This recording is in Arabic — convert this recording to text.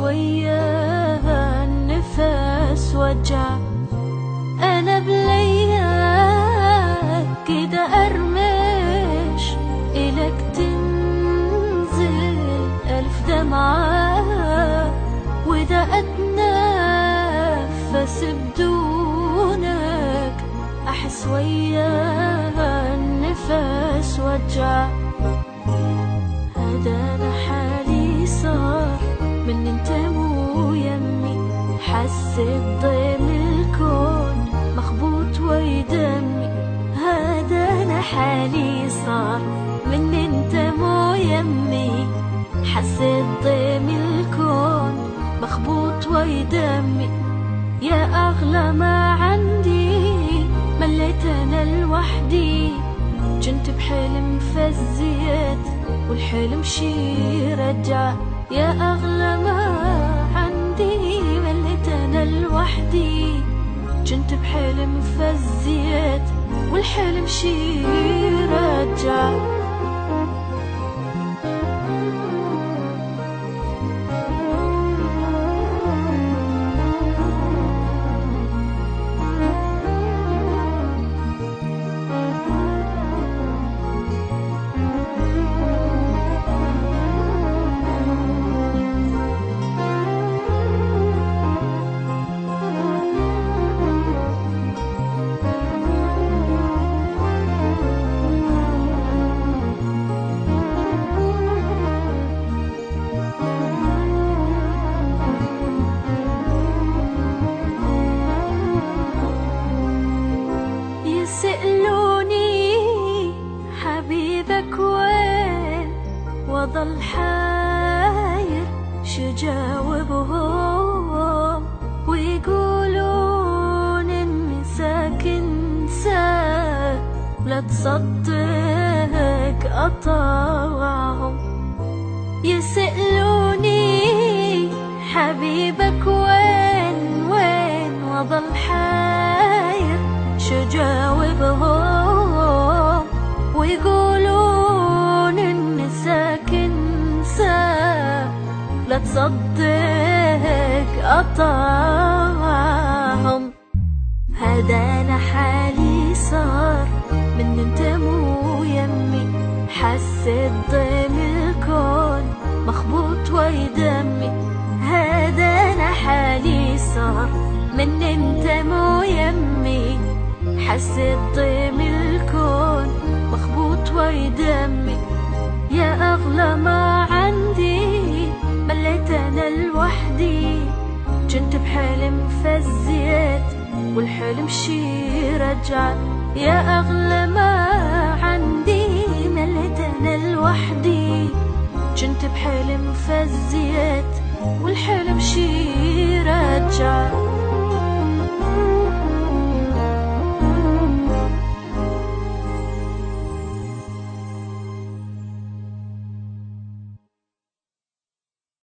وياها النفس وجع. أنا بلياك كده أرمش إلك تنزل ألف دمعة، وإذا أتنفس بدونك أحس وياها النفس وجع. هذا أنا حالي صار من انت مو يمي، حسيت ضيم الكون مخبوط ويدمي. هذا أنا حالي صار من انت مو يمي، حسيت ضيم الكون مخبوط ويدمي. يا أغلى ما عندي مليت أنا لوحدي، كنت بحلم فزيت والحلم شي رجع. يا أغلى ما عندي مليت أنا لوحدي، كنت بحلم فزيت والحلم شي رجع. وظل حاير شجاوبهم، ويقولون اني ساكن ساك لا تصدق اطاوعهم. يسألوني حبيبك وين وين، وظل حاير شجاوبهم، ويقولون اني ساكن ساك لا تصدق اطاعهم. هذا انا حالي صار من انت مو يمي، حسيت ضيم الكون مخبوط ويدمي. هذا انا حالي صار من انت مو يمي، حسيت ضيم الكون مخبوط ويدمي. يا أغلى ما عندي مليت أنا لوحدي، كنت بحلم فزيت والحلم شي رجع. يا أغلى ما عندي مليت أنا لوحدي، كنت بحلم فزيت والحلم شي رجع.